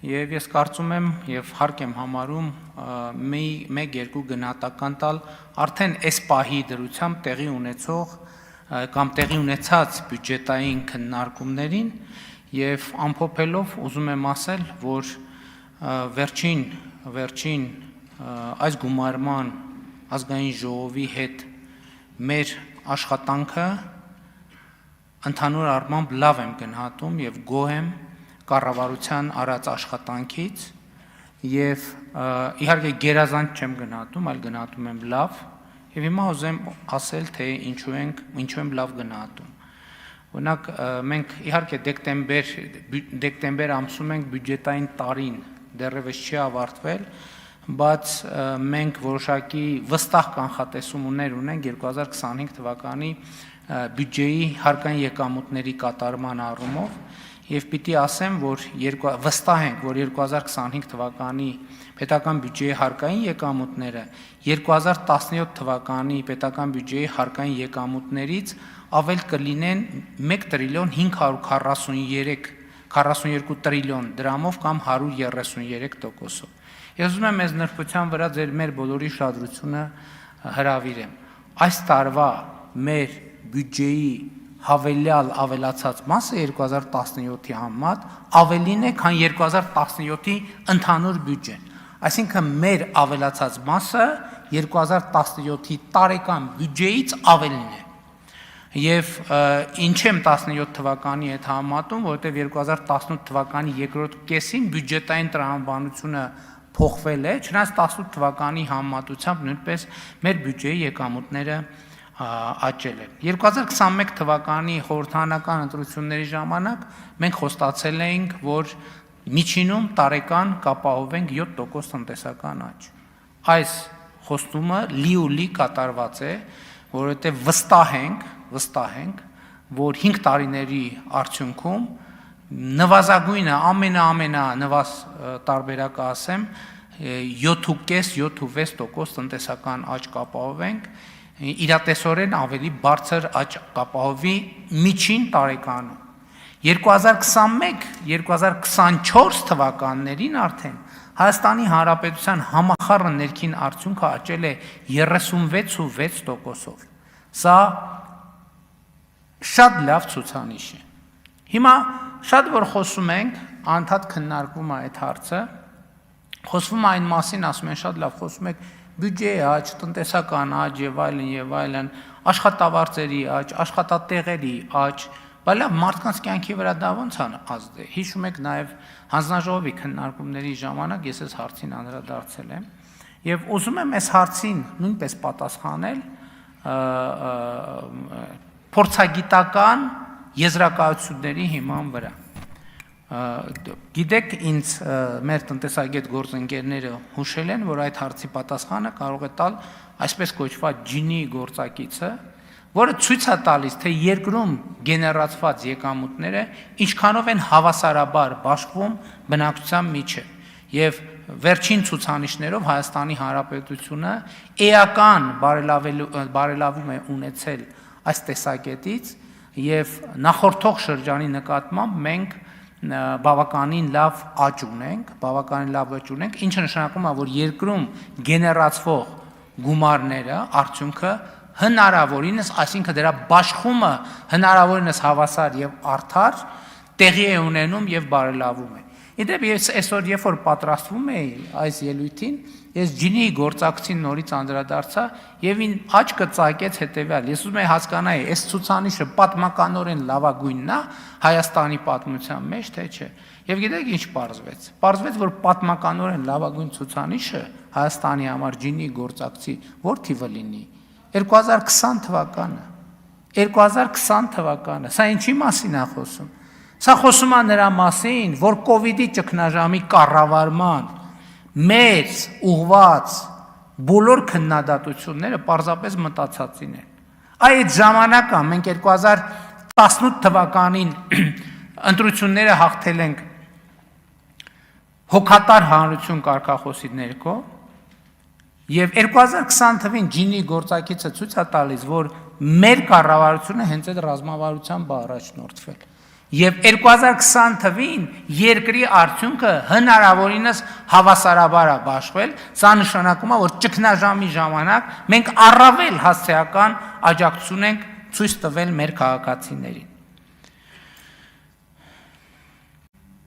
Եվ ես կարծում եմ եւ հարկ եմ համարում մեկ-երկու գնահատական տալ արդեն այս պահի դրությամբ տեղի ունեցող կամ տեղի ունեցած բյուջետային քննարկումներին եւ ամփոփելով ուզում եմ ասել, որ վերջին այս գումարման ազգային ժողովի հետ մեր աշխատանքը ընդհանուր առմամբ լավ եմ գնահատում եւ գոհ եմ կառավարության արած աշխատանքից եւ իհարկե գերազանց չեմ գնահատում, այլ գնահատում եմ լավ եւ հիմա ուզեմ ասել թե ինչու եմ լավ գնահատում։ Օրինակ մենք իհարկե դեկտեմբեր ամսում ենք բյուջետային տարին դեռևս չի ավարտվել, բայց մենք որոշակի վստահ կանխատեսումներ ունենք 2025 թվականի բյուջեի հարկային եկամուտների կատարման առումով եւ պիտի ասեմ, որ վստահ ենք, որ 2025 թվականի պետական բյուջեի հարկային եկամուտները 2017 թվականի պետական բյուջեի հարկային եկամուտներից ավել կլինեն 1 տրիլիոն 542 տրիլիոն դրամով կամ 133%-ով։ Ես ուզում եմ այս նրբության վրա մեր բոլորի ուշադրությունը հրավիրեմ։ Այս տարվա մեր բյուջեի ավելացած մասը 2017-ի համեմատ ավելին է, քան 2017-ի ընդհանուր բյուջեն։ Այսինքն մեր ավելացած մասը 2017-ի տարեկան բյուջեից ավելին է։ Եվ ինչ եմ 17 թվականի հետ համեմատում, որովհետև 2018 թվականի երկրորդ կեսին բյուջետային տրամաբանությունը փոխվել է, չնայած 18 թվականի համեմատությամբ նույնպես մեր բյուջեի եկամուտները աճել են։ 2021 թվականի խորհրդարանական ընտրությունների ժամանակ մենք խոստացել էինք, որ միջինում տարեկան կապահովենք 7% տնտեսական աճ։ Այս խոստումը լի կատարված է, որովհետև վստահ ենք, որ 5 տարիների արդյունքում նվազագույնը ամենանվազ տարբերակը ասեմ 7.5-7.6% տնտեսական աճ կապահովենք, իրատեսորեն ավելի բարձր աճ կապահովի միջին տարեկանում։ 2021-2024 թվականներին արդեն Հայաստանի Հանրապետության համախառն ներքին արդյունքը աճել է 36.6%-ով։ Սա շատ լավ ցուցանիշ է։ Հիմա շատ որ խոսում ենք, անդադ քննարկվում է այդ հարցը, խոսվում է այն մասին, ասում են շատ լավ, խոսում եք բյուջեի աճ, տնտեսական աճ եւ այլն, աշխատավարձերի աճ, աշխատատեղերի աճ, բայց լավ մարդկանց կյանքի վրա դա ոնց է ազդել։ Հիշում եք նաեւ հանձնաժողովի քննարկումների ժամանակ ես այս հարցին անդրադարձել եմ եւ ուզում եմ այս հարցին նույնպես պատասխանել փորձագիտական եզրակացությունների հիման վրա։ Գիտեք, ինձ մեր տնտեսագետ գործընկերները հուշել են, որ այդ հարցի պատասխանը կարող է տալ այսպես կոչված ջինի գործակիցը, որը ցույց է տալիս, թե երկրում գեներացված եկամուտները ինչքանով են հավասարաբար բաշխվում բնակչության միջև։ Եվ վերջին ցուցանիշներով Հայաստանի Հանրապետությունը էական բարելավում է ունեցել այս տեսակետից եւ նախորդող շրջանի նկատմամբ մենք բավականին լավ աճ ունենք, ինչը նշանակում է, որ երկրում գեներացվող գումարները, արդյունքը հնարավորինս, այսինքն դրա բաշխումը հնարավորինս հավասար եւ արդար տեղի է ունենում եւ բարելավում է։ Իդեպ ես այսօր երբ որ պատրաստվում էի այս ելույթին, ես ջինի գործակցին նորից անդրադարձա եւ ին աչքը ծակեց հետեւյալ։ Ես ուզում եի հասկանալ, այս ցուցանիշը պատմականորեն լավագույնն է Հայաստանի պատմության մեջ, թե չէ։ Եվ գիտեք ինչ պարզվեց։ Պարզվեց, որ պատմականորեն լավագույն ցուցանիշը Հայաստանի համար ջինի գործակցի որ թիվը լինի 2020 թվականը։ 2020 թվականը։ Սա ինչի մասին է խոսում։ Սա խոսում է նրա մասին, որ կոവിഡ്ի ճգնաժամի կառավարման մեծ ուղված բոլոր քննադատությունները պարզապես մտածածին են։ Այդ ժամանակը մենք 2018 թվականին ընտրությունները հաղթել ենք հոգատար հանրություն կարգախոսի ներքո եւ 2020 թվին ջինի գործակիցը ցույց է տալիս, որ մեր կառավարությունը հենց այդ ռազմավարությամբ առաջնորդվել։ Եվ 2020 թվին երկրի արդյունքը հնարավորինս հավասարաբար է բաշխվել, սա նշանակում է, որ ճգնաժամի ժամանակ մենք առավել հասցեական աջակցություն ենք ցույց տվել մեր քաղաքացիներին։